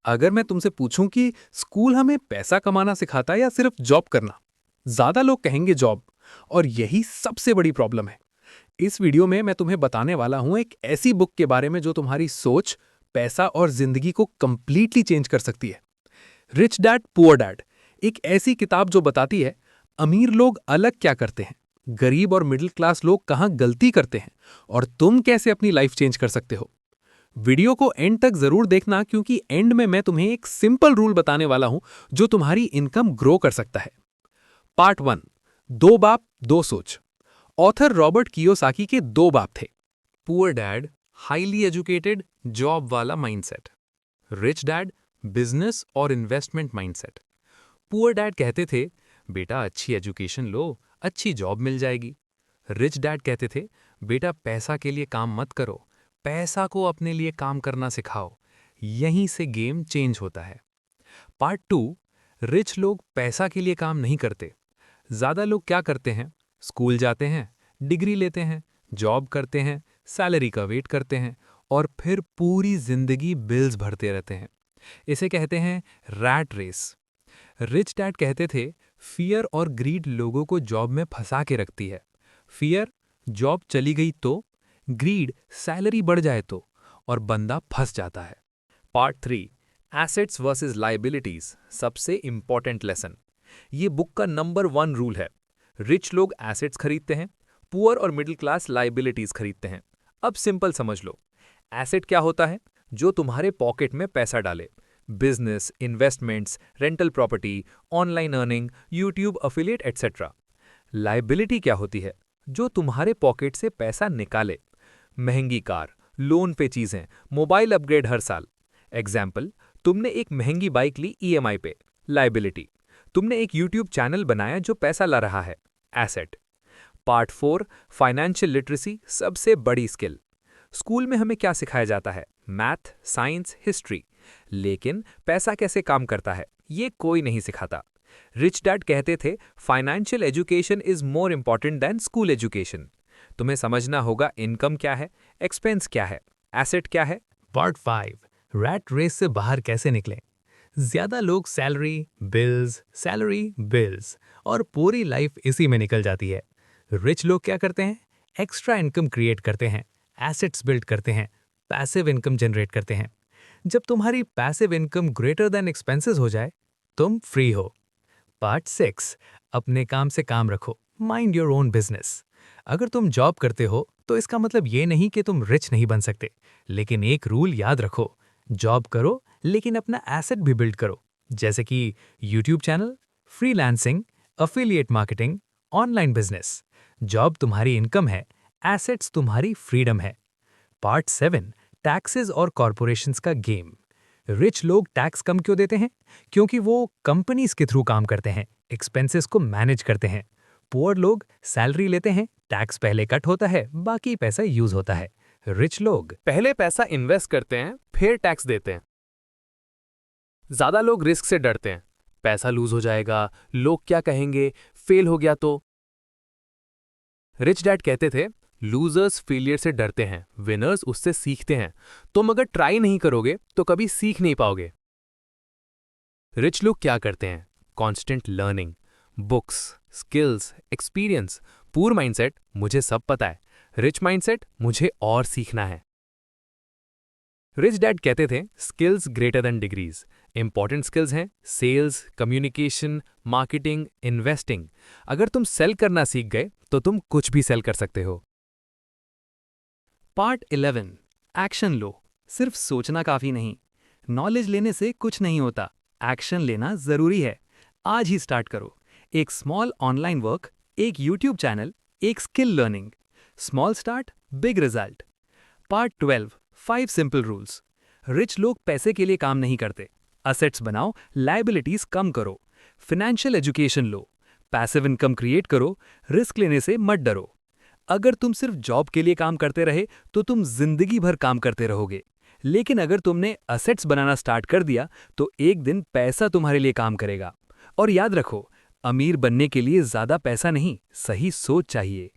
अगर मैं तुमसे पूछूं कि स्कूल हमें पैसा कमाना सिखाता है या सिर्फ जॉब करना, ज्यादा लोग कहेंगे जॉब। और यही सबसे बड़ी प्रॉब्लम है। इस वीडियो में मैं तुम्हें बताने वाला हूं एक ऐसी बुक के बारे में जो तुम्हारी सोच, पैसा और जिंदगी को कंप्लीटली चेंज कर सकती है। रिच डैड पुअर डैड, एक ऐसी किताब जो बताती है अमीर लोग अलग क्या करते हैं, गरीब और मिडिल क्लास लोग कहां गलती करते हैं, और तुम कैसे अपनी लाइफ चेंज कर सकते हो। वीडियो को एंड तक जरूर देखना, क्योंकि एंड में मैं तुम्हें एक सिंपल रूल बताने वाला हूं जो तुम्हारी इनकम ग्रो कर सकता है। पार्ट 1, दो बाप दो सोच। ऑथर रॉबर्ट कियोसाकी के दो बाप थे। Poor dad, highly educated, job वाला माइंडसेट। रिच डैड, बिजनेस और इन्वेस्टमेंट माइंडसेट। पुअर डैड कहते थे, बेटा अच्छी एजुकेशन लो, अच्छी जॉब मिल जाएगी। रिच डैड कहते थे, बेटा पैसा के लिए काम मत करो, पैसा को अपने लिए काम करना सिखाओ। यहीं से गेम चेंज होता है। पार्ट 2, रिच लोग पैसा के लिए काम नहीं करते। ज्यादा लोग क्या करते हैं, स्कूल जाते हैं, डिग्री लेते हैं, जॉब करते हैं, सैलरी का वेट करते हैं और फिर पूरी जिंदगी बिल्स भरते रहते हैं। इसे कहते हैं रैट रेस। रिच डैड कहते थे, फियर और ग्रीड लोगों को जॉब में फंसा के रखती है। फियर, जॉब चली गई तो, ग्रीड, सैलरी बढ़ जाए तो, और बंदा फंस जाता है। पार्ट 3, एसेट्स वर्सेस लायबिलिटीज, सबसे इंपॉर्टेंट लेसन। ये बुक का नंबर 1 रूल है। रिच लोग एसेट्स खरीदते हैं, पुअर और मिडिल क्लास लायबिलिटीज खरीदते हैं। अब सिंपल समझ लो, एसेट क्या होता है, जो तुम्हारे पॉकेट में पैसा डाले। Business, investments, rental property, online earning, YouTube affiliate etcetera. Liability क्या होती है, जो तुम्हारे पॉकेट से पैसा निकाले। महंगी कार, लोन पे चीजें, मोबाइल अपग्रेड हर साल। एग्जाम्पल, तुमने एक महंगी बाइक ली ईएमआई पे, लायबिलिटी। तुमने एक यूट्यूब चैनल बनाया जो पैसा ला रहा है, एसेट। पार्ट 4, फाइनेंशियल लिटरेसी, सबसे बड़ी स्किल। स्कूल में हमें क्या सिखाया जाता है, मैथ, साइंस, हिस्ट्री। लेकिन पैसा कैसे काम करता है, ये कोई नहीं सिखाता। रिच डैड कहते थे, financial education is more important than school education. तुम्हें समझना होगा इनकम क्या है, एक्सपेंस क्या है, एसेट क्या है। पार्ट 5, रैट रेस से बाहर कैसे निकलें। ज्यादा लोग सैलरी बिल्स और पूरी लाइफ इसी में निकल जाती है। रिच लोग क्या करते हैं, एक्स्ट्रा इनकम क्रिएट करते हैं, एसेट्स बिल्ड करते हैं, पैसिव इनकम जनरेट करते हैं। जब तुम्हारी passive income greater than expenses हो जाए, तुम फ्री हो। पार्ट 6, अपने काम से काम रखो, माइंड योर ओन बिजनेस। अगर तुम जॉब करते हो तो इसका मतलब ये नहीं कि तुम रिच नहीं बन सकते, लेकिन एक रूल याद रखो, जॉब करो लेकिन अपना एसेट भी बिल्ड करो, जैसे कि YouTube channel, freelancing, affiliate marketing, online business. Job तुम्हारी इनकम है, एसेट्स तुम्हारी फ्रीडम है। पार्ट 7, टैक्सेस और कॉरपोरेशंस का गेम। रिच लोग टैक्स कम क्यों देते हैं, क्योंकि वो कंपनीज के थ्रू काम करते हैं, एक्सपेंसेस को मैनेज करते हैं। पुअर लोग सैलरी लेते हैं, टैक्स पहले कट होता है, बाकी पैसा यूज होता है। रिच लोग पहले पैसा इन्वेस्ट करते हैं, फिर टैक्स देते हैं। ज्यादा लोग रिस्क से डरते हैं, पैसा लूज हो जाएगा, लोग क्या कहेंगे, फेल हो गया तो। रिच डैड कहते थे, लूजर्स फेलियर से डरते हैं, विनर्स उससे सीखते हैं। तुम अगर ट्राई नहीं करोगे तो कभी सीख नहीं पाओगे। रिच लोग क्या करते हैं, constant learning, books, skills, experience. Poor mindset, मुझे सब पता है। रिच माइंडसेट, मुझे और सीखना है। रिच डैड कहते थे, skills greater than degrees. Important skills हैं सेल्स, कम्युनिकेशन, मार्केटिंग, इन्वेस्टिंग। अगर तुम सेल करना सीख गए तो तुम कुछ भी सेल कर सकते हो। पार्ट 11, एक्शन लो, सिर्फ सोचना काफी नहीं। नॉलेज लेने से कुछ नहीं होता, एक्शन लेना जरूरी है। आज ही स्टार्ट करो। एक स्मॉल ऑनलाइन वर्क, एक यूट्यूब चैनल, एक skill learning. Small start, big result. Part 12, 5 simple rules. Rich लोग पैसे के लिए काम नहीं करते, असेट्स बनाओ, लायबिलिटीज कम करो, फाइनेंशियल एजुकेशन लो, पैसिव इनकम क्रिएट करो, रिस्क लेने से मत डरो। अगर तुम सिर्फ जॉब के लिए काम करते रहे तो तुम जिंदगी भर काम करते रहोगे, लेकिन अगर तुमने असेट्स बनाना स्टार्ट कर दिया तो एक दिन पैसा तुम्हारे लिए काम करेगा। और याद रखो, अमीर बनने के लिए ज्यादा पैसा नहीं, सही सोच चाहिए।